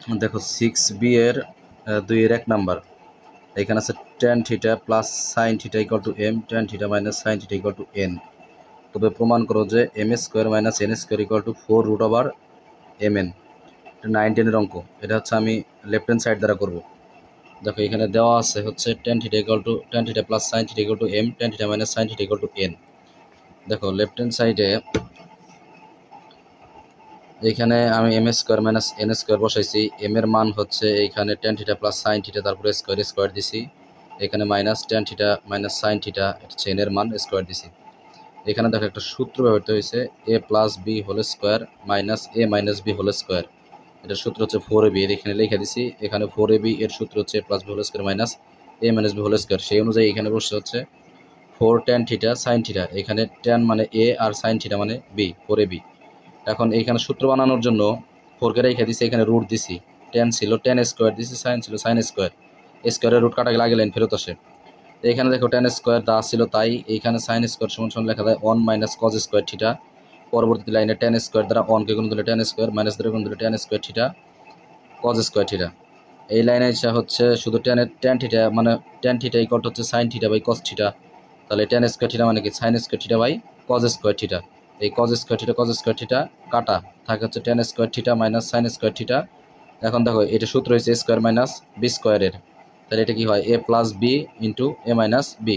দেখো 6b এর 2 এর 1 নাম্বার এখানে আছে tan theta plus sin theta equal to m tan theta minus sin theta equal to n। তবে প্রমাণ করো যে m square minus n square equal to 4 root over mn। এটা 9 10 এর অঙ্ক। এটা হচ্ছে আমি লেফট হ্যান্ড সাইড দ্বারা করব। দেখো এখানে দেওয়া আছে হচ্ছে tan theta equal two tan theta plus sin theta equal to m tan theta minus sin theta equal to n। দেখো লেফট হ্যান্ড সাইডে এখানে আমি m square minus n square বসাইছি। m এর মান হচ্ছে এইখানে tan theta plus sin theta তারপরে স্কোয়ার স্কোয়ার দিছি। এখানে minus tan theta minus sin theta হচ্ছে n এর মান স্কোয়ার দিছি। এখানে দেখো একটা সূত্র ব্যবহৃত হয়েছে a plus b whole square minus a minus b whole square. এটার সূত্র হচ্ছে 4ab। এর এখানে লিখে দিছি। এখানে 4ab এর সূত্র হচ্ছে a plus b whole square minus a minus b whole square. সেই অনুযায়ী এখানে বসে হচ্ছে 4 tan থিটা sin থিটা। এখানে tan মানে a আর sin থিটা মানে b 4ab। এখন এইখানে সূত্র বানানোর জন্য 4 কে রেখে দিছি। এখানে রুট দিছি। tan ছিল tan স্কোয়ার দিছি, sin ছিল sin স্কোয়ার। স্কোয়ারের রুট কাটা গেলে আগে লাইন ফেরত আসে। এখানে দেখো tan স্কোয়ার দা ছিল তাই এইখানে sin স্কোয়ার সমান সমান লেখা যায় 1 মাইনাস cos স্কোয়ার থিটা। পরবর্তী লাইনে tan স্কোয়ার দ্বারা 1 কে গুণ দিলে tan স্কোয়ার মাইনাস দ্বারা গুণ দিলে tan square theta cos square theta. এই লাইনে এসে হচ্ছে শুধু tan থিটা মানে tan থিটা ইকুয়াল হচ্ছে sin theta by cos theta. তাহলে tan স্কোয়ার থিটা মানে কি sin square theta by cos square theta. এই cos স্কোয়ার থিটা কাটা থাকে হচ্ছে tan square theta minus sin square theta. এখন দেখো এটা সূত্র হচ্ছে স্কোয়ার মাইনাস বি স্কোয়ারের। তাহলে এটা কি হয় a plus B into A minus B.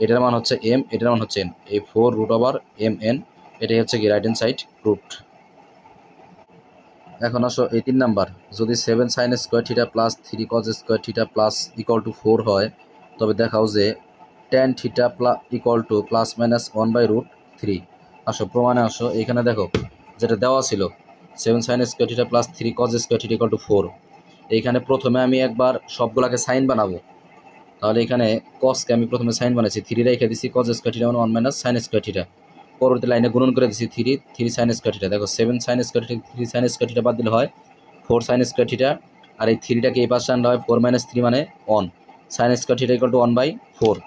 এটার মান হচ্ছে m, এটার মান হচ্ছে n। এই 4 রুট ওভার m n এটাই হচ্ছে কি রাইট হ্যান্ড সাইড রুট। এখন আসো এই 3 নাম্বার। যদি 7 sin square theta plus 3 cos square theta plus equal to 4 হয় তবে দেখাও যে tan theta equal to plus minus 1 by root 3। আসো প্রমাণে আসো। এখানে দেখো যেটা দেওয়া ছিল 7 sin square theta plus 3 cos square theta equal to 4। এইখানে প্রথমে আমি একবার সবগুলাকে সাইন বানাবো। তাহলে এখানে cosকে আমি প্রথমে সাইন বানাইছি, 3 রেখে দিছি cos স্কোয়ার থিটা মানে 1 মাইনাস sin স্কোয়ার থিটা। পরবর্তী লাইনে গুণন করে দিছি 3 sin স্কোয়ার থিটা। দেখো 7 sin square theta 3 sin square theta বাদ দিলে হয় 4 sin স্কোয়ার থিটা। আর এই 3টাকে এই পাশে আনলে হয় 4 মাইনাস 3 মানে 1 sin square theta equal two 1/4।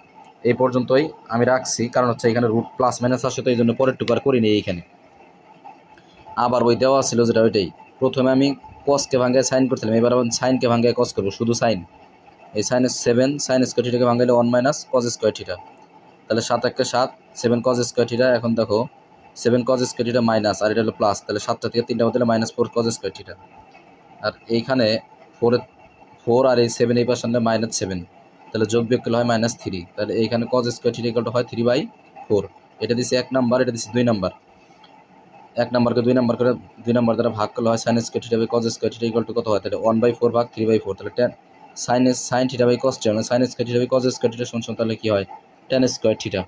এই পর্যন্তই আমি রাখছি, কারণ হচ্ছে এখানে রুট প্লাস মাইনাস আসে তো এই জন্য পরের টুকু আর করিনি। এইখানে আবার ওই দেওয়া ছিল যেটা ওইটাই। প্রথমে আমি কসকে ভাঙ্গায় সাইন করছিলাম, এবার আমি সাইনকে ভাঙ্গায় কস করবো, শুধু সাইন। এই সাইনের 7 sin স্কোয়ার থিটাকে ভাঙাইলে 1 মাইনাস cos স্কোয়ার থিটা। তাহলে 7 1 7 7 cos স্কোয়ার থিটা। এখন দেখো 7 cos স্কোয়ার থিটা মাইনাস আর এটা হলো প্লাস, তাহলে 7টা থেকে 3টা বদলে মাইনাস 4 cos স্কোয়ার থিটা। আর এইখানে 4 আর এই 7 এই পাশে আনলে মাইনাস 7, তাহলে যোগ বিয়োগ করলে হয় মাইনাস 3। তাহলে এইখানে cos square theta equal two হয় 3/4। এটা দিছি 1 নাম্বার, এটা দিছি 2 নাম্বার। 1 নাম্বারকে 2 নাম্বার করে 2 নাম্বার দ্বারা ভাগ করলে হয় sin square theta by cos square theta equal to কত হয়? তাহলে 1/4 ভাগ 3/4। তাহলে sin theta by cos theta মানে sin square theta by cos square theta সমান তাহলে কি হয়? tan square theta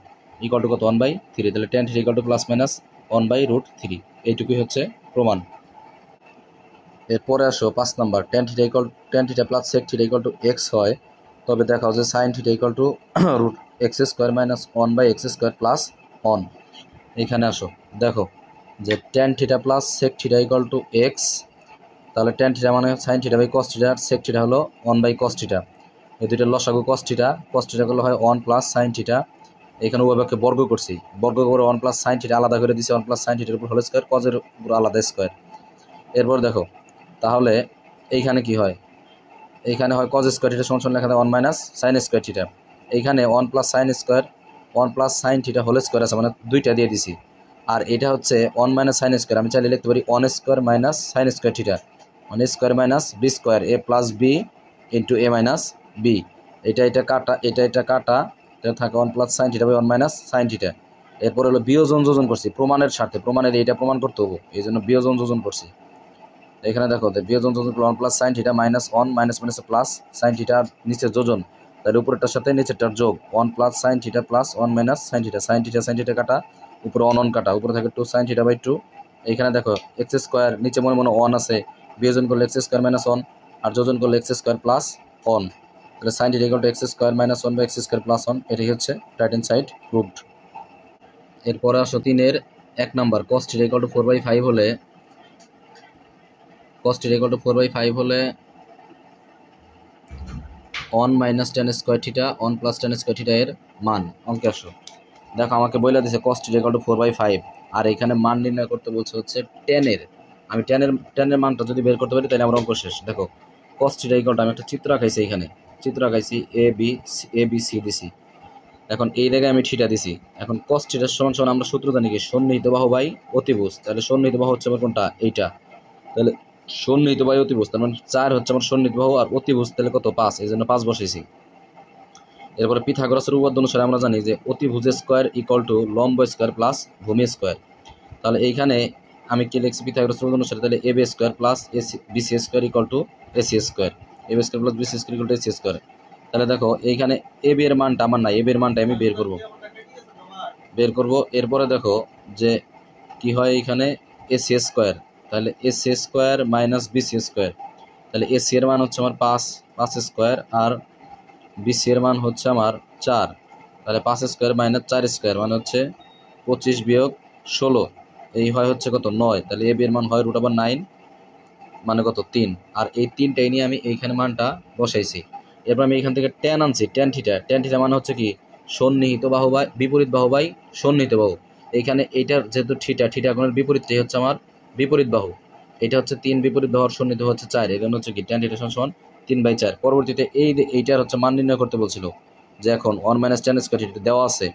equal to কত? 1/3। তাহলে tan theta equal to plus minus 1/√3। এইটুকুই হচ্ছে প্রমাণ। এরপরে আসো 5 number. tan theta plus sec theta equal to x হয় তবে দেখাও যে sin theta equal to root x square minus 1/x square plus 1। এখানে আসো দেখো যে tan theta plus sec theta equal to x। তাহলে tan থিটা মানে sin theta by cos theta আর sec থিটা হলো 1/cos থিটা। এই দুইটার লসাগু cos থিটা করলে হয় 1 প্লাস sin থিটা। এখানে উভয়পক্ষে বর্গ করছি, বর্গ করে 1 প্লাস sin থিটা আলাদা করে দিছি 1 প্লাস sin থিটার উপর হোল স্কয়ার, cos এর উপর আলাদা স্কয়ার। এরপর দেখো তাহলে এইখানে কি হয়? এইখানে হয় cos স্কয়ার থিটা সমান লেখা যায় 1 মাইনাস sin স্কয়ার থিটা। এইখানে 1 plus sin square 1 plus sin theta whole square আছে মানে দুইটা দিয়ে দিছি। আর এটা হচ্ছে 1 মাইনাস sin স্কয়ার, আমি চাইলে লিখতে পারি 1 square minus sin square theta 1 square minus b square a plus b into a minus b। এটা কাটা এটা কাটা এটা থাকে 1 plus sin theta by 1 minus sin theta. এরপর হলো বিয়োজন যোজন করছি প্রমাণের স্বার্থে, প্রমাণের এটা প্রমাণ করতে হবে এই জন্য বিয়োজন যোজন করছি। এখানে দেখো বিয়োজন যোজন করলে 1 plus sin theta minus 1 minus minus plus sin theta নিচে যোজন, তার উপরেরটার সাথে নিচেরটার যোগ 1 plus sin theta plus 1 minus sin theta কাটা উপরে 1 কাটা, উপরে থাকে 2 sin থিটা বাই 2। এইখানে দেখো x স্কয়ার নিচে মনে মনে 1 আছে, বিয়োজন করলে x স্কয়ার মাইনাস 1 আর যোজন করলে x স্কয়ার প্লাস 1। তাহলে sin theta equal to x square minus 1 by x square plus 1। এটাই হচ্ছে রাইট হ্যান্ড সাইড রুট। এরপরে আসো 3 এর 1 number. cos theta equal two 4/5 হলে cos থিটা ইকুয়াল টু 4/5 হলে 1 minus tan square theta 1 plus tan square theta এর মান অঙ্কে আসো। দেখো আমাকে বলে দিয়েছে cos থিটা ইকুয়াল টু 4/5 আর এখানে মান নির্ণয় করতে বলছে হচ্ছে tan এর। আমি টেনের মানটা যদি বের করতে পারি তাহলে আমার অঙ্ক শেষ। দেখো cos থিটা ইকুয়াল টু, আমি একটা চিত্র আঁকাইছি, এখানে চিত্র আঁকাইছি এ বি সি দিছি। এখন এই জায়গায় আমি থিটা দিছি। এখন cos থিটার সমান সমান আমরা সূত্র জানি কি, সন্নিহিত বাহু বাই অতিভুজ। তাহলে সন্নিহিত বাহু হচ্ছে আমার কোনটা, এইটা। তাহলে সন্নিহিত বাই অতিভুজ, তার মানে 4 হচ্ছে আমার সন্নিহিত বাহু, আর অতিভুজ তাহলে কত, 5, এই জন্য 5 বসাইছি। এরপরে পিথাগোরাসের উপপাদ্য অনুসারে আমরা জানি যে অতিভুজ স্কোয়ার ইকুয়াল টু লম্ব স্কোয়ার প্লাস ভূমি স্কোয়ার। তাহলে এইখানে আমি কি লিখছি পিথাগোরাসের উপপাদ্য অনুসারে, তাহলে AB square plus BC square equal to AC square, AB square plus BC square equal to AC square. তাহলে দেখো এইখানে এবি এর মানটা আমার নাই, এবি এর মানটা আমি বের করব। এরপরে দেখো যে কি হয়, এইখানে এসি স্কোয়ার, তাহলে AC square minus BC square. তাহলে এসি এর মান হচ্ছে আমার 5 স্কোয়ার, আর বিসি এর মান হচ্ছে আমার 4। তাহলে 5 স্কোয়ার মাইনাস 4 স্কোয়ার মানে হচ্ছে 25 বিয়োগ 16, এই হয় হচ্ছে কত, 9। তাহলে এবি এর মান হয় √9 মানে কত, 3। আর এই 3টাই নিয়ে আমি এইখানে মানটা বসাইছি। এরপর আমি এখান থেকে ট্যান আনছি, ট্যান থিটা মানে হচ্ছে কি, সন্নিহিত বাহু বাই বিপরীত বাহু বাই সন্নিহিত বাহু। এইখানে এইটার যেহেতু থিটা কোণের বিপরীতটাই হচ্ছে আমার বিপরীত বাহু। এটা হচ্ছে 3, বিপরীত বাহু সন্নিহিত হচ্ছে 4, এখানে হচ্ছে কি ট্যান থিটা সমান 3/4। পরবর্তীতে এইটার হচ্ছে মান নির্ণয় করতে বলছিল, যে এখন 1 - tan স্কয়ার থিটা দেওয়া আছে,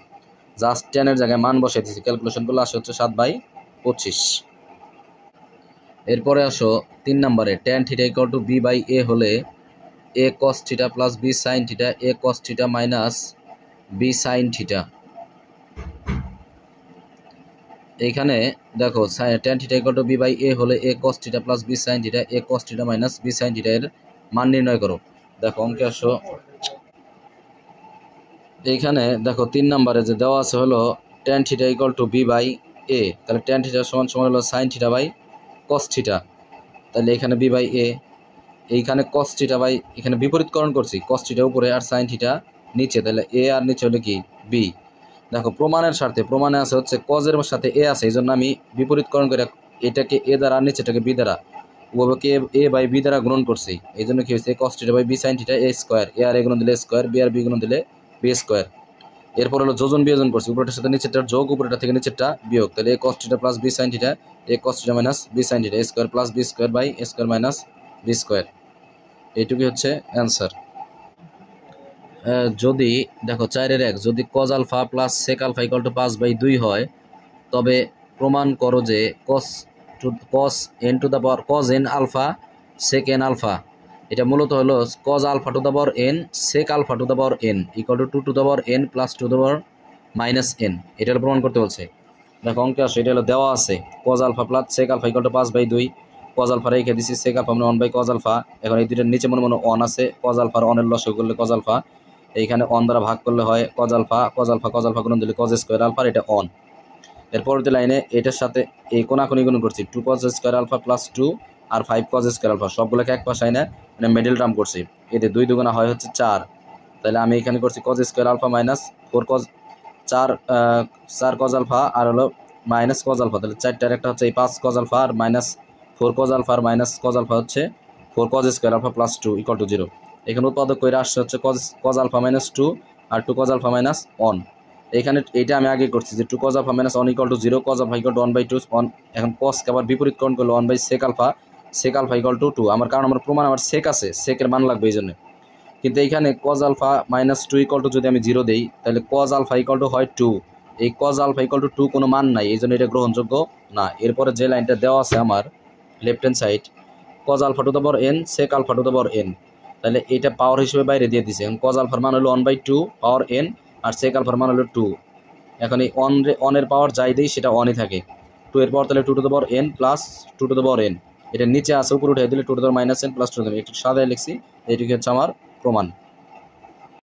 জাস্ট ট্যানের জায়গায় মান বসাই দিয়েছি, ক্যালকুলেশন করলে আসে হচ্ছে 7/25। এরপরে আসো 3 নম্বরে, tan theta equal two b/a হলে a cos theta plus b sin theta, a cos theta minus b sin theta. এইখানে দেখো tan theta equal two b/a হলে a cos theta plus b sin theta, a cos theta minus b sin theta এর মান নির্ণয় করো। দেখো অঙ্কে আসো, এইখানে দেখো 3 নম্বরে যে দেওয়া আছে হলো tan theta equal two b/a, তাহলে ট্যান থিটা সমান সমান হলো sin theta by cos theta. তাহলে এখানে b/a, এইখানে cos থিটা বাই, এখানে বিপরীতকরণ করছি, cos থিটা উপরে আর sin থিটা নিচে, তাহলে a আর নিচে হলো কি b। দেখো প্রমাণের স্বার্থে, প্রমাণে আছে হচ্ছে cos এর সাথে a আছে, এই জন্য আমি বিপরীতকরণ করে এটাকে a দ্বারা আর নিচেটাকে b দ্বারা, উভয়কে a/b দ্বারা গুণন করছি। এই জন্য কি হয়েছে, cos theta by b sin theta a square, a আর a গুণন দিলে স্কোয়ার, b আর b গুণন দিলে b স্কোয়ার। এরপর হলো যোজন বিয়োজন করছি, উপরেটার সাথে নিচেরটার যোগ, উপরেটা থেকে নিচেরটা বিয়োগ। তাহলে a cos theta plus b sin theta, a cos theta minus b sin theta, a square plus b square by a square minus b square. এইটুকুই হচ্ছে অ্যান্সার। যদি দেখো 4-1, যদি cos alpha plus sec alpha equal to 5/2 হয়, তবে প্রমাণ করো যে cos n alpha sec n alpha, এটা মূলত হলো cos alpha to the power n sec alpha to the power n equal two 2 two the power n plus 2 two the power minus n। এটা হলো প্রমাণ করতে বলছে। দেখো অঙ্কে আসো, এটা হলো দেওয়া আছে cos alpha plus sec alpha equal to 5/2, cos alpha রেখে দিছি, sec আলফা মানে 1/cos আলফা। এখন এই দুইটার নিচে মনে মনে অন আছে, cos আলফা আর অনের লসাগু করলে cos আলফা, এইখানে অন দ্বারা ভাগ করলে হয় cos আলফা গুণন দিলে cos স্কয়ার আলফা, এটা অন। এর পরবর্তী লাইনে এটার সাথে এই কোনাকুনি গুণ করছি, 2 cos স্কয়ার আলফা প্লাস 2 আর 5 cos স্কয়ার আলফা, সবগুলোকে এক পাশে এনে মানে মিডল টার্ম করছি। এতে 2 দুগুণা হয় হচ্ছে 4। তাহলে আমি এখানে করছি cos square alpha minus 4 cos alpha আর হলো মাইনাস cos আলফা, তাহলে 4টার একটা হচ্ছে এই 5 cos আলফা আর মাইনাস 4 cos আলফা আর মাইনাস cos আলফা হচ্ছে 4 cos square alpha plus 2 equal to 0। এখানে উৎপাদক করে আসছে হচ্ছে cos আলফা মাইনাস 2 আর 2 cos আলফা মাইনাস 1। এইখানে এইটা আমি আগে করছি যে 2 cos alpha minus 1 equal to 0, cos alpha equal to 1/2 1। এখন cosকে আবার বিপরীতকরণ করলে 1/sec আলফা ইকুয়াল টু 2। আমার কারণ আমার প্রমাণ আমার sec আছে, sec এর মান লাগবে এই জন্য। কিন্তু এইখানে cos alpha minus 2 equal to যদি আমি 0 দেই, তাহলে cos আলফা ইকুয়াল টু হয় 2। এই cos আলফা ইকুয়াল টু 2 কোনো মান নাই, এই জন্য এটা গ্রহণযোগ্য না। এরপরে যে লাইনটা দেওয়া আছে আমার left hand side, cos alpha to the power n sec alpha to the power n, তাহলে এটা পাওয়ার হিসেবে বাইরে দিয়ে দিছে। এখন cos আলফার মান হলো 1/2 পাওয়ার n আর sec আলফার মান হলো 2। এখন এই অনের পাওয়ার যাই দেই সেটা অনই থাকে, 2 এর পাওয়ার তাহলে 2 two the power n plus 2 two the power n, এটা নিচে আসে উপরে উঠে দিলে 2 two the power minus n plus 2 একটু সাদায় লিখছি। এইটুকু হচ্ছে আমার প্রমাণ।